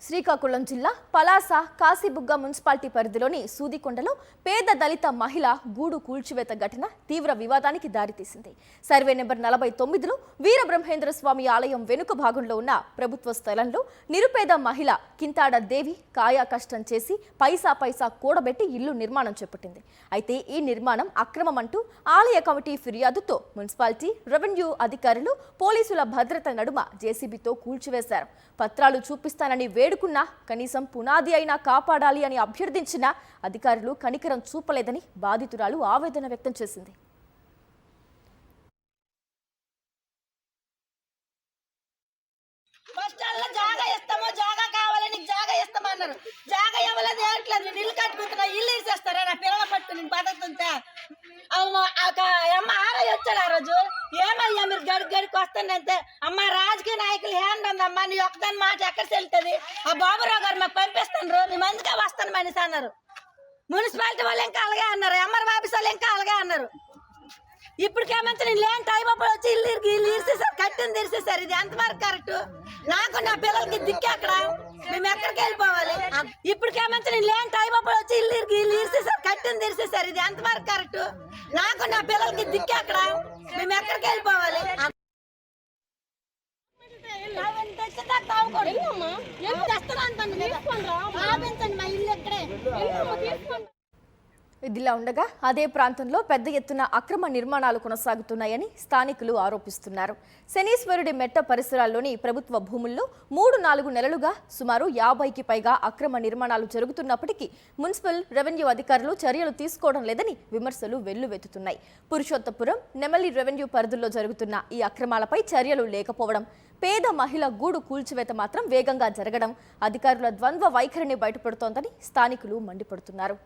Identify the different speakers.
Speaker 1: శ్రీకాకుళం జిల్లా పలాస కాశీబుగ్గ మున్సిపాలిటీ పరిధిలోని సూదికొండలో పేద దళిత మహిళ గూడు కూల్చివేత ఘటన తీవ్ర వివాదానికి దారితీసింది. సర్వే నెంబర్ 49లో వీరబ్రహ్మేంద్ర స్వామి ఆలయం వెనుక భాగంలో ఉన్న ప్రభుత్వ స్థలంలో నిరుపేద మహిళ కింతాడ దేవి కాయా కష్టం చేసి పైసా కూడబెట్టి ఇల్లు నిర్మాణం చేపట్టింది. అయితే ఈ నిర్మాణం అక్రమమంటూ ఆలయ కమిటీ ఫిర్యాదుతో మున్సిపాలిటీ రెవెన్యూ అధికారులు పోలీసుల భద్రత నడుమ జేసీబీతో కూల్చివేశారు. పత్రాలు చూపిస్తానని వేడుకున్నా కనీసం పునాది అయినా కాపాడాలి అని అభ్యర్థించినా అధికారులు కనికరం చూపలేదని బాధితురాలు ఆవేదన వ్యక్తం చేసింది.
Speaker 2: జాగా ఇవ్వలేదు ఏట్లేదు నేను ఇల్లు కట్టుకుంటున్నా ఇల్లు వేసేస్తారా నా పిల్లల పట్టు నేను బతుకుతుంటే అమ్మ ఆరో వచ్చాడు ఆ రోజు ఏమయ్యా మీరు గడికి వస్తానంటే అమ్మ రాజకీయ నాయకులు హ్యాండ్ ఉందమ్మా నీ ఒక్కదాని మాట ఎక్కడ చెల్లుతుంది ఆ బాబురావు గారు మాకు పంపిస్తాను మేము అందుకే వస్తాను మనిషి అన్నారు. మున్సిపాలిటీ వాళ్ళు ఇంకా అలాగే అన్నారు, ఎంఆర్ ఆఫీస్ వాళ్ళు ఇంకా అలాగే అన్నారు. ఇప్పటికేమంటే నేను లేని టైం అప్పుడు వచ్చి ఇల్లు ఇరిసేసారు, కట్టింది తెరిసేసారు. ఇది ఎంతవరకు కరెక్ట్? నాకు నా పిల్లలకి దిక్కు అక్కడ మేము ఎక్కడికి వెళ్ళిపోవాలి? ఇప్పటికేమంటే నేను లేని టైం అప్పుడు వచ్చి ఇల్లు ఇరిసేసారు, కట్టింది తెరిసేసారు. ఇది ఎంతవరకు కరెక్ట్? నాకు నా పిల్లలకి దిక్కు అక్కడ మేము ఎక్కడికి వెళ్ళిపోవాలి? మా ఇల్లు ఎక్కడే.
Speaker 1: ఇదిలా ఉండగా అదే ప్రాంతంలో పెద్ద ఎత్తున అక్రమ నిర్మాణాలు కొనసాగుతున్నాయని స్థానికులు ఆరోపిస్తున్నారు. శనీశ్వరుడి మెట్ట పరిసరాల్లోని ప్రభుత్వ భూముల్లో 3-4 నెలలుగా సుమారు 50కి పైగా అక్రమ నిర్మాణాలు జరుగుతున్నప్పటికీ మున్సిపల్ రెవెన్యూ అధికారులు చర్యలు తీసుకోవడం లేదని విమర్శలు వెల్లువెత్తుతున్నాయి. పురుషోత్తపురం నెమలి రెవెన్యూ పరిధుల్లో జరుగుతున్న ఈ అక్రమాలపై చర్యలు లేకపోవడం, పేద మహిళ గూడు కూల్చివేత మాత్రం వేగంగా జరగడం అధికారుల ద్వంద్వ వైఖరిని బయటపడుతోందని స్థానికులు మండిపడుతున్నారు.